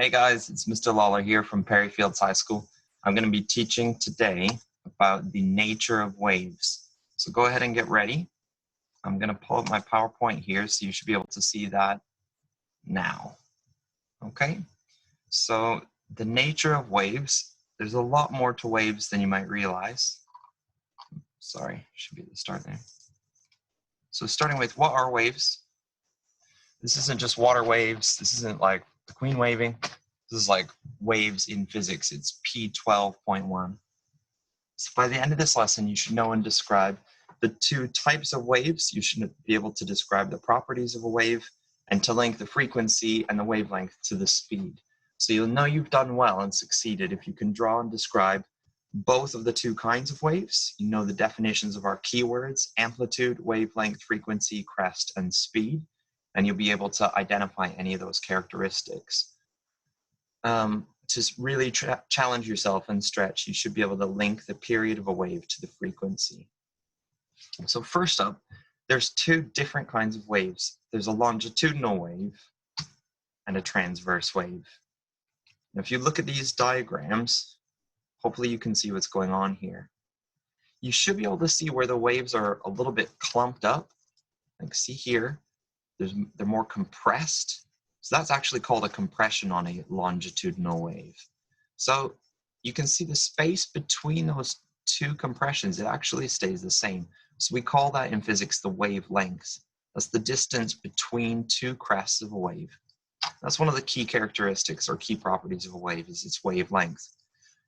Hey guys, it's Mr. Lawler here from Perry Fields High School. I'm going to be teaching today about the nature of waves. So go ahead and get ready. I'm going to pull up my PowerPoint here so you should be able to see that now. Okay, so the nature of waves, there's a lot more to waves than you might realize. Sorry, should be the start there. So starting with, what are waves? This isn't just water waves. This isn't like the Queen waving. This is like waves in physics. It's P12.1. So by the end of this lesson, you should know and describe the two types of waves. You should be able to describe the properties of a wave and to link the frequency and the wavelength to the speed. So you'll know you've done well and succeeded if you can draw and describe both of the two kinds of waves. You know the definitions of our keywords: amplitude, wavelength, frequency, crest, and speed. And you'll be able to identify any of those characteristics. To really challenge yourself and stretch, you should be able to link the period of a wave to the frequency. So first up, there's two different kinds of waves. There's a longitudinal wave and a transverse wave. Now, if you look at these diagrams, hopefully you can see what's going on here. You should be able to see where the waves are a little bit clumped up. Like see here, they're more compressed. So that's actually called a compression on a longitudinal wave. So you can see the space between those two compressions, it actually stays the same. So we call that in physics the wavelength. That's the distance between two crests of a wave. That's one of the key characteristics or key properties of a wave, is its wavelength.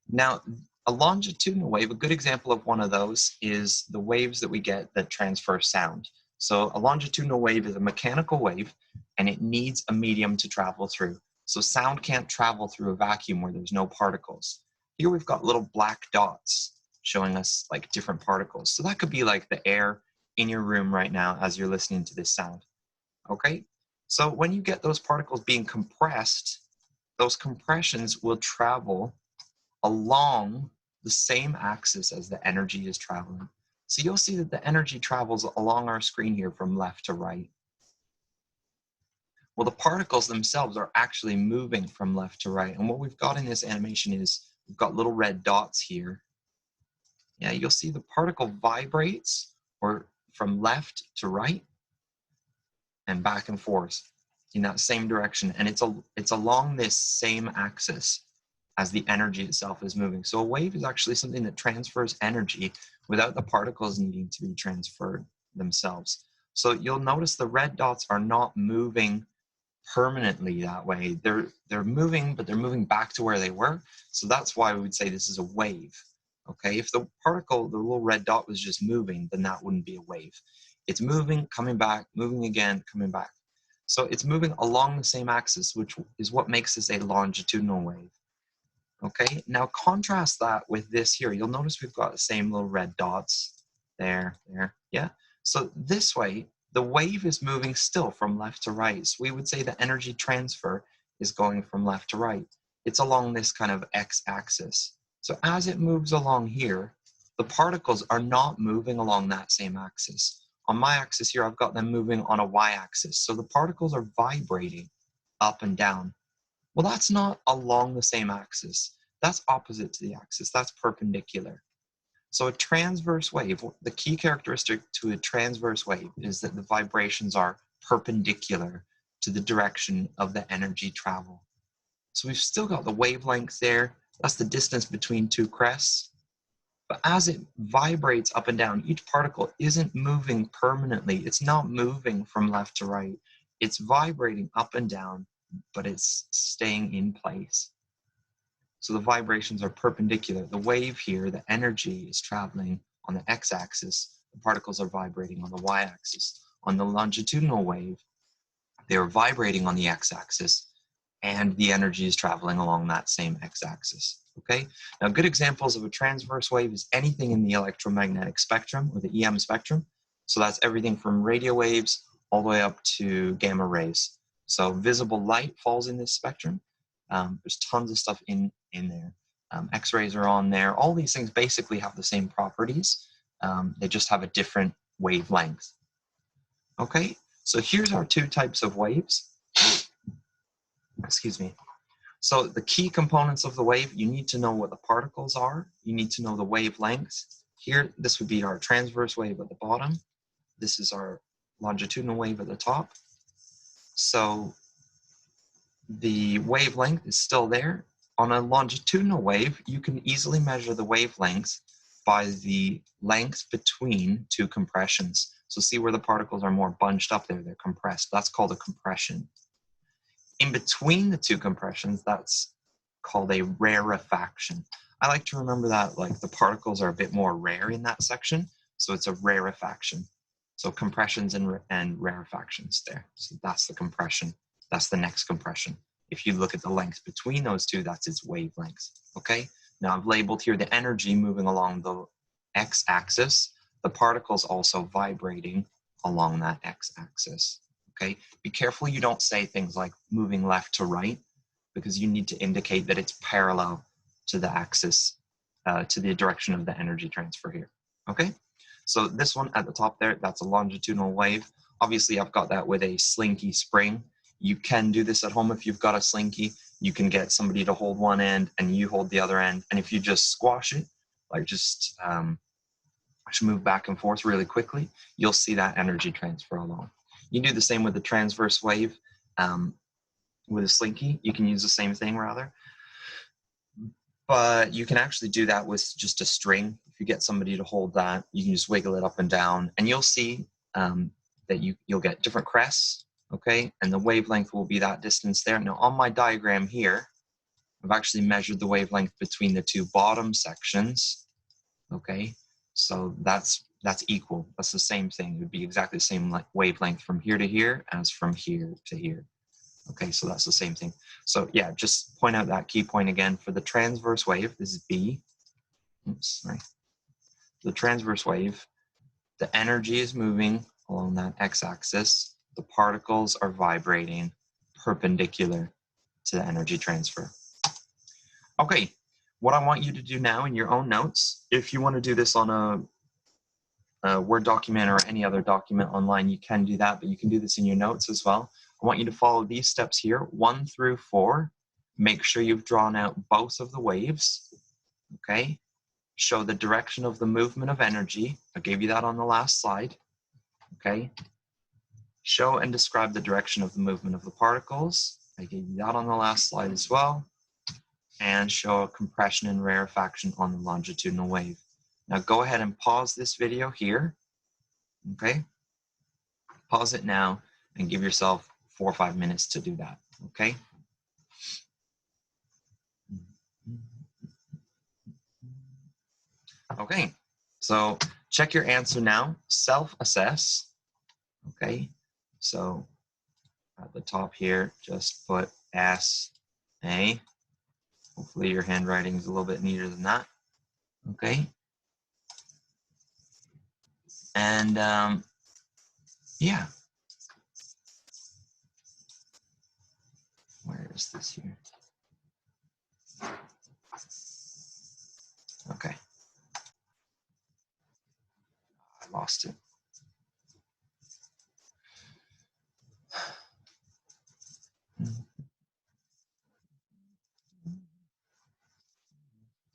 Now, a longitudinal wave, a good example of one of those is the waves that we get that transfer sound. So a longitudinal wave is a mechanical wave, and it needs a medium to travel through. So sound can't travel through a vacuum where there's no particles. Here we've got little black dots showing us like different particles. So that could be like the air in your room right now as you're listening to this sound. Okay, so when you get those particles being compressed, those compressions will travel along the same axis as the energy is traveling. So you'll see that the energy travels along our screen here from left to right. Well, the particles themselves are actually moving from left to right. And what we've got in this animation is we've got little red dots here. Yeah, you'll see the particle vibrates or from left to right and back and forth in that same direction. And it's along this same axis as the energy itself is moving. So a wave is actually something that transfers energy without the particles needing to be transferred themselves. So you'll notice the red dots are not moving permanently that way. They're moving, but they're moving back to where they were. So that's why we would say this is a wave. Okay, if the particle, the little red dot, was just moving, then that wouldn't be a wave. It's moving, coming back, moving again, coming back. So it's moving along the same axis, which is what makes this a longitudinal wave. Okay, now contrast that with this here. You'll notice we've got the same little red dots there, yeah? So this way, the wave is moving still from left to right. So we would say the energy transfer is going from left to right. It's along this kind of x-axis. So as it moves along here, the particles are not moving along that same axis. On my axis here, I've got them moving on a y-axis. So the particles are vibrating up and down. Well, that's not along the same axis. That's opposite to the axis. That's perpendicular. So a transverse wave, the key characteristic to a transverse wave is that the vibrations are perpendicular to the direction of the energy travel. So we've still got the wavelength there. That's the distance between two crests. But as it vibrates up and down, each particle isn't moving permanently. It's not moving from left to right. It's vibrating up and down, but it's staying in place. So the vibrations are perpendicular. The wave here, the energy is traveling on the x-axis. The particles are vibrating on the y-axis. On the longitudinal wave, they are vibrating on the x-axis, and the energy is traveling along that same x-axis. Okay? Now, good examples of a transverse wave is anything in the electromagnetic spectrum or the EM spectrum. So that's everything from radio waves all the way up to gamma rays. So visible light falls in this spectrum. There's tons of stuff in there. X-rays are on there. All these things basically have the same properties. They just have a different wavelength. Okay, so here's our two types of waves. Excuse me. So the key components of the wave, you need to know what the particles are. You need to know the wavelengths. Here, this would be our transverse wave at the bottom. This is our longitudinal wave at the top. So the wavelength is still there. On a longitudinal wave, you can easily measure the wavelengths by the length between two compressions. So see where the particles are more bunched up there, they're compressed. That's called a compression. In between the two compressions, that's called a rarefaction. I like to remember that like the particles are a bit more rare in that section, so it's a rarefaction. So compressions and rarefactions there. So that's the compression. That's the next compression. If you look at the length between those two, that's its wavelengths, okay? Now I've labeled here the energy moving along the x-axis, the particles also vibrating along that x-axis, okay? Be careful you don't say things like moving left to right, because you need to indicate that it's parallel to the axis, to the direction of the energy transfer here, okay? So this one at the top there, that's a longitudinal wave. Obviously I've got that with a slinky spring. You can do this at home if you've got a slinky. You can get somebody to hold one end and you hold the other end. And if you just squash it, like just move back and forth really quickly, you'll see that energy transfer along. You do the same with the transverse wave. With a slinky, you can use the same thing rather. But you can actually do that with just a string. If you get somebody to hold that, you can just wiggle it up and down, and you'll see that you'll get different crests, okay? And the wavelength will be that distance there. Now on my diagram here, I've actually measured the wavelength between the two bottom sections, okay? So that's equal. That's the same thing. It would be exactly the same wavelength from here to here as from here to here. Okay, so that's the same thing. So yeah, just point out that key point again for the transverse wave. This is B. Oops, sorry. The transverse wave, the energy is moving along that x-axis. The particles are vibrating perpendicular to the energy transfer. Okay, what I want you to do now in your own notes, if you want to do this on a Word document or any other document online, you can do that, but you can do this in your notes as well. I want you to follow these steps here, 1 through 4. Make sure you've drawn out both of the waves, okay? Show the direction of the movement of energy. I gave you that on the last slide, okay? Show and describe the direction of the movement of the particles. I gave you that on the last slide as well. And show a compression and rarefaction on the longitudinal wave. Now go ahead and pause this video here, okay? Pause it now and give yourself 4 or 5 minutes to do that, okay? Okay, so check your answer now, self-assess, okay? So at the top here, just put S-A. Hopefully your handwriting is a little bit neater than that, okay? And yeah. Where is this here? Okay. I lost it.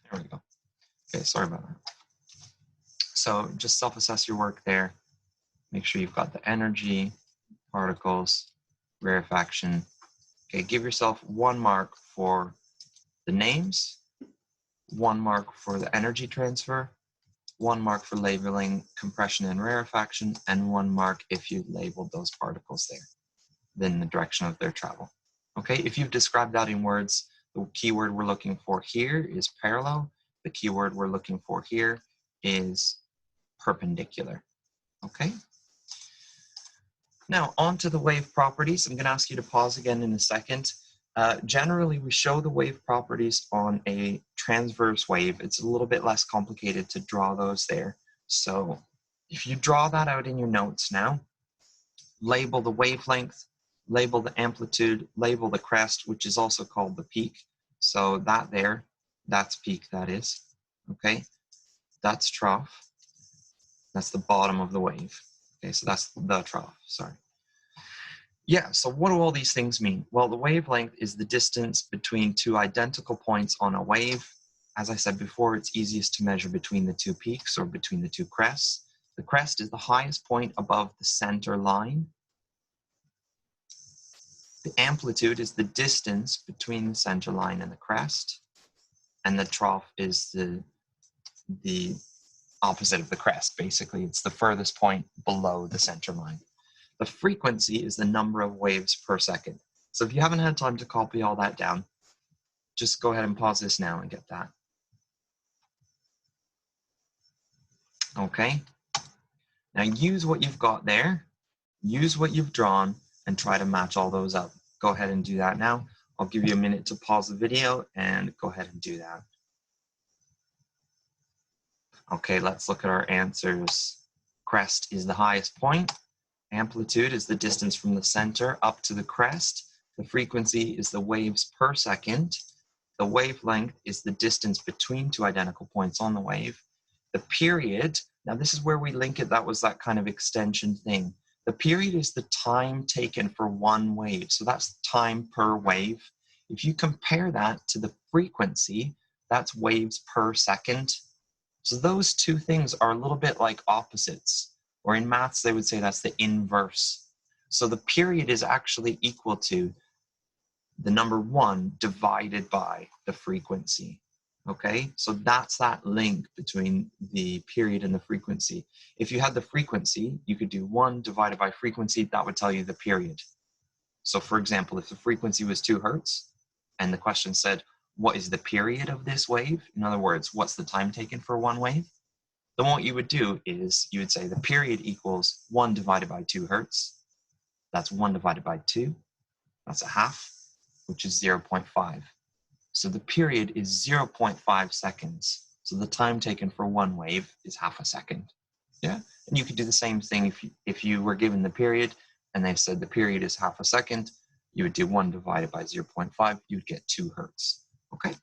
There we go. Okay, sorry about that. So just self-assess your work there. Make sure you've got the energy, particles, rarefaction. Okay, give yourself 1 mark for the names, 1 mark for the energy transfer, 1 mark for labeling compression and rarefaction, and 1 mark if you labeled those particles there, then the direction of their travel. Okay, if you've described that in words, the keyword we're looking for here is parallel. The keyword we're looking for here is perpendicular. Okay. Now on to the wave properties. I'm going to ask you to pause again in a second. Generally, we show the wave properties on a transverse wave. It's a little bit less complicated to draw those there. So if you draw that out in your notes now, label the wavelength, label the amplitude, label the crest, which is also called the peak. So that there, that's peak, that is. Okay, that's trough. That's the bottom of the wave. Okay, so that's the trough, sorry. Yeah, so what do all these things mean? Well, the wavelength is the distance between two identical points on a wave. As I said before, it's easiest to measure between the two peaks or between the two crests. The crest is the highest point above the center line. The amplitude is the distance between the center line and the crest. And the trough is the opposite of the crest, basically. It's the furthest point below the center line. The frequency is the number of waves per second. So if you haven't had time to copy all that down, just go ahead and pause this now and get that. Okay. Now use what you've got there, use what you've drawn, and try to match all those up. Go ahead and do that now. I'll give you a minute to pause the video and go ahead and do that. Okay, let's look at our answers. Crest is the highest point. Amplitude is the distance from the center up to the crest. The frequency is the waves per second. The wavelength is the distance between two identical points on the wave. The period, now this is where we link it, that was that kind of extension thing. The period is the time taken for one wave, so that's time per wave. If you compare that to the frequency, that's waves per second. So those two things are a little bit like opposites, or in maths, they would say that's the inverse. So the period is actually equal to the number 1 divided by the frequency. Okay, so that's that link between the period and the frequency. If you had the frequency, you could do 1 divided by frequency, that would tell you the period. So for example, if the frequency was 2 hertz, and the question said, what is the period of this wave? In other words, what's the time taken for one wave? Then what you would do is you would say the period equals 1 divided by 2 hertz. That's 1 divided by 2. That's a half, which is 0.5. So the period is 0.5 seconds. So the time taken for one wave is half a second. Yeah, and you could do the same thing if you were given the period and they said the period is half a second. You would do 1 divided by 0.5. You'd get 2 hertz. Okay.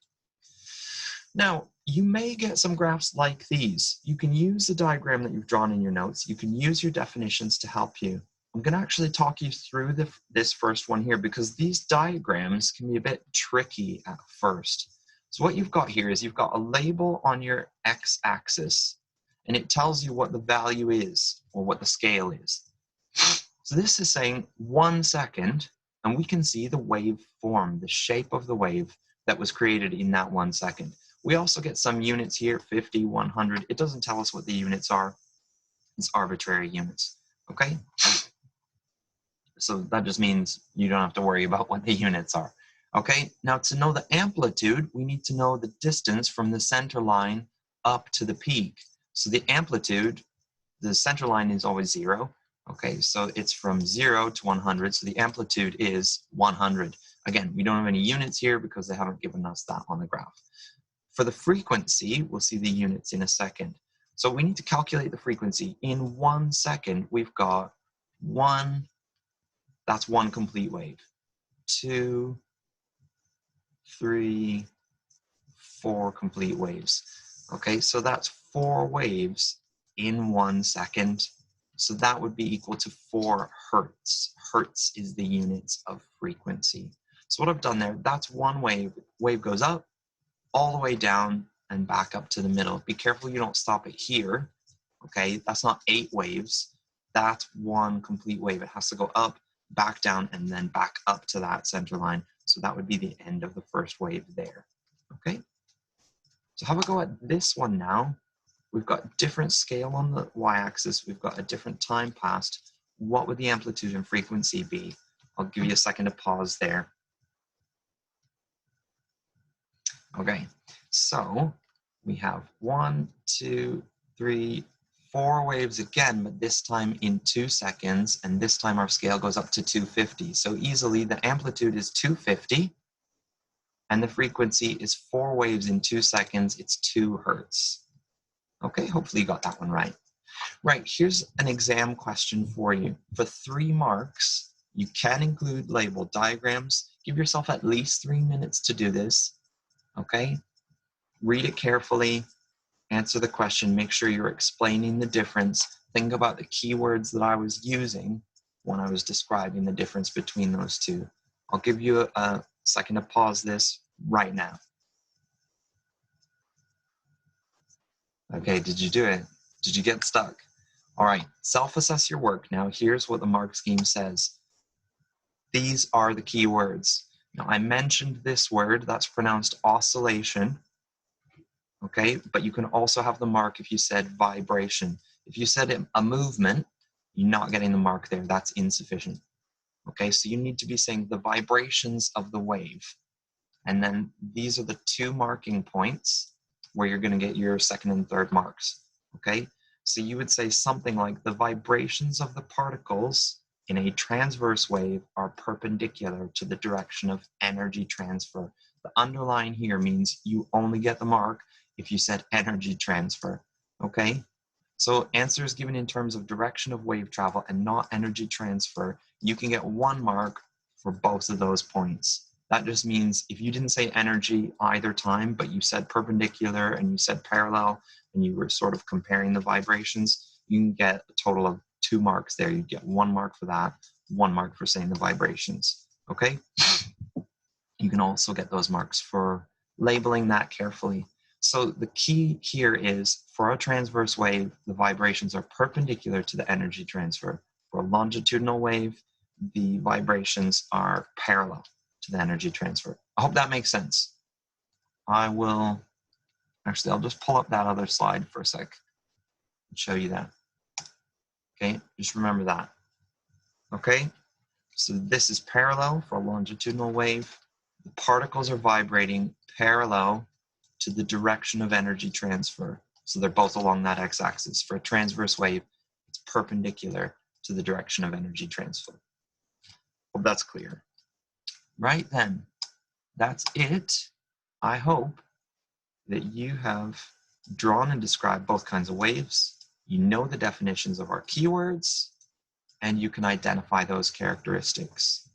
Now, you may get some graphs like these. You can use the diagram that you've drawn in your notes. You can use your definitions to help you. I'm going to actually talk you through this first one here because these diagrams can be a bit tricky at first. So what you've got here is you've got a label on your x-axis, and it tells you what the value is or what the scale is. So this is saying 1 second, and we can see the wave form, the shape of the wave that was created in that 1 second. We also get some units here, 50, 100. It doesn't tell us what the units are. It's arbitrary units, okay? So that just means you don't have to worry about what the units are, okay? Now to know the amplitude, we need to know the distance from the center line up to the peak. So the amplitude, the center line is always 0, okay? So it's from 0 to 100, so the amplitude is 100. Again, we don't have any units here because they haven't given us that on the graph. For the frequency, we'll see the units in a second. So we need to calculate the frequency. In 1 second, we've got 1, that's 1 complete wave. 2, 3, 4 complete waves. Okay, so that's 4 waves in 1 second. So that would be equal to 4 hertz. Hertz is the units of frequency. So what I've done there, that's 1 wave. Wave goes up, all the way down and back up to the middle. Be careful you don't stop it here, okay? That's not 8 waves. That's 1 complete wave. It has to go up, back down, and then back up to that center line. So that would be the end of the first wave there, okay? So have a go at this one now. We've got different scale on the y-axis. We've got a different time passed. What would the amplitude and frequency be? I'll give you a second to pause there. Okay, so we have 1, 2, 3, 4 waves again, but this time in 2 seconds, and this time our scale goes up to 250. So easily the amplitude is 250, and the frequency is 4 waves in 2 seconds. It's 2 hertz. Okay, hopefully you got that one right. Right, here's an exam question for you. For 3 marks, you can include labeled diagrams. Give yourself at least 3 minutes to do this. Okay, read it carefully, answer the question, make sure you're explaining the difference, think about the keywords that I was using, when I was describing the difference between those two. I'll give you a second to pause this right now. Okay, did you do it? Did you get stuck? All right, self-assess your work. Now here's what the mark scheme says. These are the key words. Now I mentioned this word, that's pronounced oscillation. Okay, but you can also have the mark if you said vibration. If you said a movement, you're not getting the mark there, that's insufficient. Okay, so you need to be saying the vibrations of the wave. And then these are the two marking points where you're going to get your second and third marks. Okay, so you would say something like the vibrations of the particles in a transverse wave are perpendicular to the direction of energy transfer. The underline here means you only get the mark if you said energy transfer. Okay, so answers given in terms of direction of wave travel and not energy transfer, you can get 1 mark for both of those points. That just means if you didn't say energy either time, but you said perpendicular and you said parallel, and you were sort of comparing the vibrations, you can get a total of 2 marks there. You get 1 mark for that, 1 mark for saying the vibrations, okay? You can also get those marks for labeling that carefully. So the key here is, for a transverse wave, the vibrations are perpendicular to the energy transfer. For a longitudinal wave, the vibrations are parallel to the energy transfer. I hope that makes sense. I'll just pull up that other slide for a sec and show you that. Okay, just remember that. Okay, so this is parallel for a longitudinal wave. The particles are vibrating parallel to the direction of energy transfer. So they're both along that x-axis. For a transverse wave, it's perpendicular to the direction of energy transfer. Hope that's clear. Right then, that's it. I hope that you have drawn and described both kinds of waves. You know the definitions of our keywords, and you can identify those characteristics.